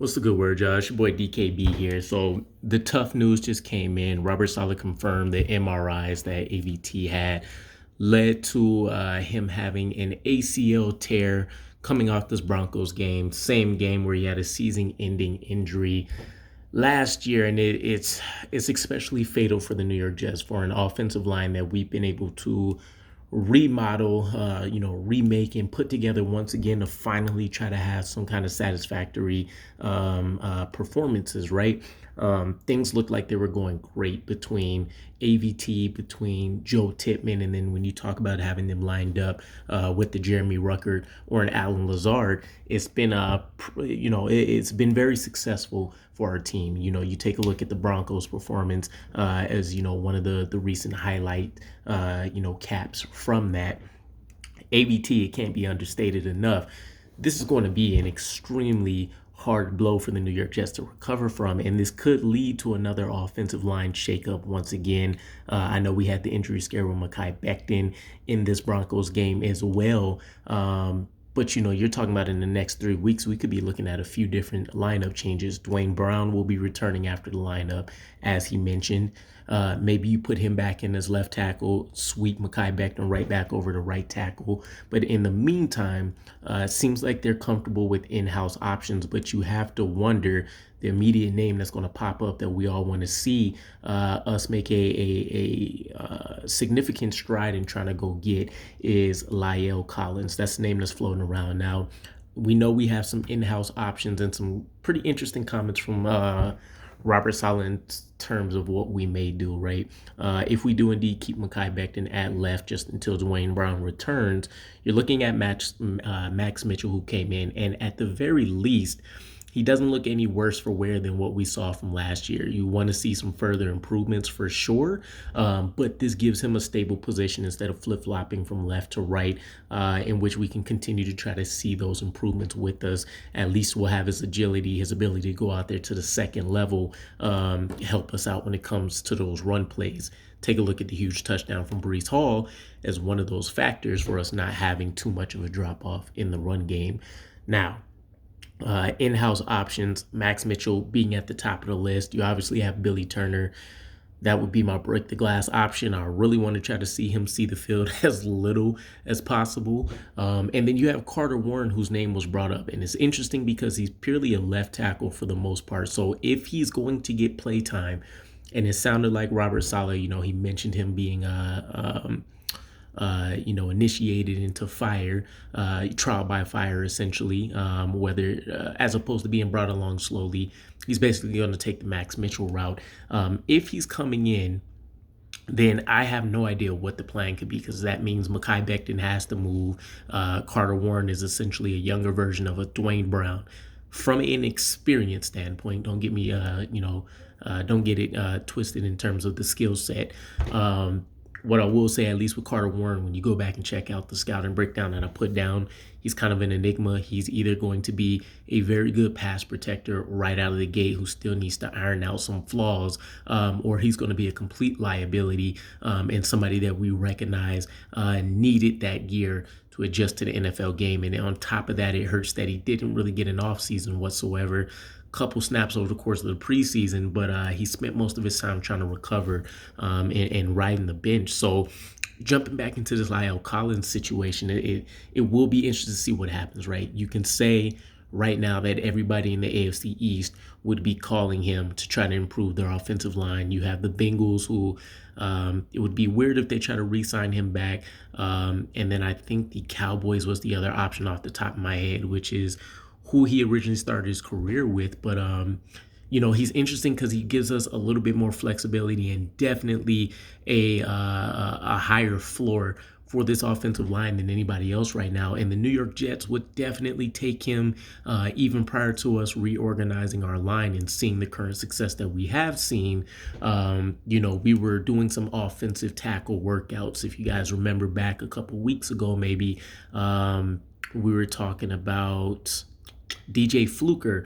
What's the good word, Josh? Your boy DKB here. So the tough news just came in. Robert Saleh confirmed the MRIs that AVT had led to him having an ACL tear coming off this Broncos game. Same game where he had a season-ending injury last year, and it's especially fatal for the New York Jets for an offensive line that we've been able to remodel, remake and put together once again to finally try to have some kind of satisfactory performances, right? Things looked like they were going great between AVT, between Joe Tippmann, and then when you talk about having them lined up with the Jeremy Ruckert or an Alan Lazard, it's been it's been very successful for our team. You take a look at the Broncos' performance as one of the recent highlight caps from that. AVT, it can't be understated enough. This is going to be an extremely hard blow for the New York Jets to recover from, and this could lead to another offensive line shakeup once again. I know we had the injury scare with Mekhi Becton in this Broncos game as well. But you're talking about in the next 3 weeks, we could be looking at a few different lineup changes. Dwayne Brown will be returning after the lineup, as he mentioned. Maybe you put him back in as left tackle, sweep Mekhi Becton right back over to right tackle. But in the meantime, it seems like they're comfortable with in-house options, but you have to wonder the immediate name that's going to pop up that we all want to see us make a significant stride in trying to go get is La'el Collins. That's the name that's floating around now. We know we have some in-house options and some pretty interesting comments from Robert Saleh in terms of what we may do, right? If we do indeed keep Mekhi Becton at left just until Dwayne Brown returns, you're looking at Max Mitchell, who came in, and at the very least, he doesn't look any worse for wear than what we saw from last year. You want to see some further improvements for sure, but this gives him a stable position instead of flip-flopping from left to right, in which we can continue to try to see those improvements with us. At least we'll have his agility, his ability to go out there to the second level, help us out when it comes to those run plays. Take a look at the huge touchdown from Breece Hall as one of those factors for us not having too much of a drop-off in the run game. Now, in-house options, Max Mitchell being at the top of the list. You obviously have Billy Turner. That would be my break the glass option. I really want to try to see him see the field as little as possible. And then you have Carter Warren, whose name was brought up. And it's interesting because he's purely a left tackle for the most part. So if he's going to get play time, and it sounded like Robert Saleh, he mentioned him being initiated into fire, trial by fire, essentially, whether as opposed to being brought along slowly. He's basically going to take the Max Mitchell route. If he's coming in, then I have no idea what the plan could be, because that means Mekhi Becton has to move. Carter Warren is essentially a younger version of a Dwayne Brown. From an experience standpoint, don't get me, don't get it twisted in terms of the skill set. What I will say, at least with Carter Warren, when you go back and check out the scouting breakdown that I put down, he's kind of an enigma. He's either going to be a very good pass protector right out of the gate who still needs to iron out some flaws, or he's going to be a complete liability and somebody that we recognize needed that year to adjust to the NFL game. And on top of that, it hurts that he didn't really get an offseason whatsoever. Couple snaps over the course of the preseason, but he spent most of his time trying to recover and riding the bench. So jumping back into this La'el Collins situation, it will be interesting to see what happens, right? You can say right now that everybody in the AFC East would be calling him to try to improve their offensive line. You have the Bengals, who it would be weird if they try to re-sign him back. And then I think the Cowboys was the other option off the top of my head, which is who he originally started his career with. But he's interesting because he gives us a little bit more flexibility and definitely a higher floor for this offensive line than anybody else right now. And the New York Jets would definitely take him even prior to us reorganizing our line and seeing the current success that we have seen. We were doing some offensive tackle workouts. If you guys remember back a couple weeks ago, maybe we were talking about DJ Fluker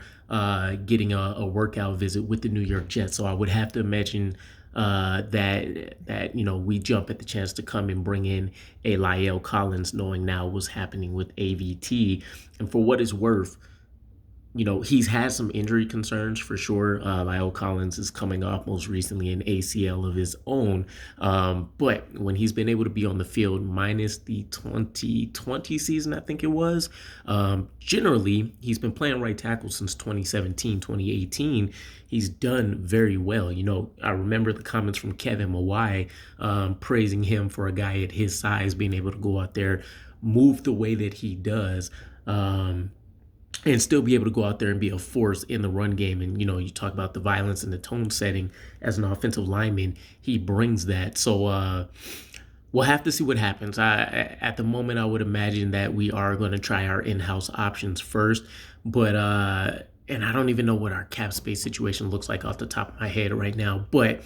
getting a workout visit with the New York Jets. So I would have to imagine that we jump at the chance to come and bring in a La'el Collins, knowing now what's happening with AVT. And for what it's worth, he's had some injury concerns for sure. Lyle Collins is coming off most recently an ACL of his own. But when he's been able to be on the field, minus the 2020 season, I think it was, generally, he's been playing right tackle since 2017, 2018. He's done very well. I remember the comments from Kevin Mawai praising him for a guy at his size being able to go out there, move the way that he does. And still be able to go out there and be a force in the run game. And, you talk about the violence and the tone setting as an offensive lineman, he brings that. So we'll have to see what happens. At the moment, I would imagine that we are going to try our in-house options first. But, and I don't even know what our cap space situation looks like off the top of my head right now. But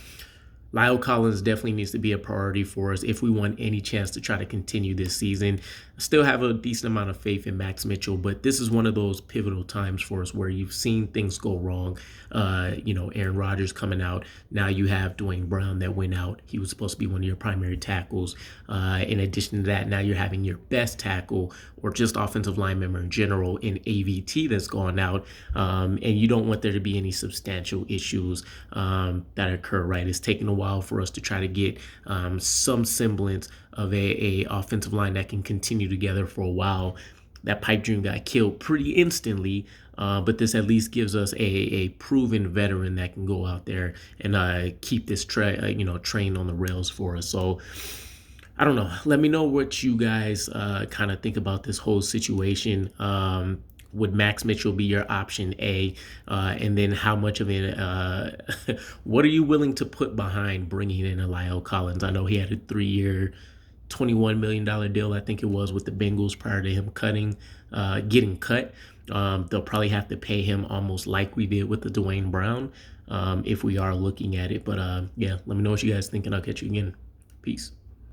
Lyle Collins definitely needs to be a priority for us if we want any chance to try to continue this season. I still have a decent amount of faith in Max Mitchell, but this is one of those pivotal times for us where you've seen things go wrong. Aaron Rodgers coming out. Now you have Dwayne Brown that went out. He was supposed to be one of your primary tackles. In addition to that, now you're having your best tackle or just offensive line member in general in AVT that's gone out. And you don't want there to be any substantial issues that occur, right? It's taking a while for us to try to get some semblance of a offensive line that can continue together for a while. That pipe dream got killed pretty instantly, but this at least gives us a proven veteran that can go out there and keep this train on the rails for us. So I don't know. Let me know what you guys kind of think about this whole situation. Would Max Mitchell be your option A? And then how much of it, what are you willing to put behind bringing in a Lyle Collins? I know he had a 3-year, $21 million deal, I think it was, with the Bengals prior to him getting cut. They'll probably have to pay him almost like we did with the Dwayne Brown if we are looking at it. But yeah, let me know what you guys think, and I'll catch you again. Peace.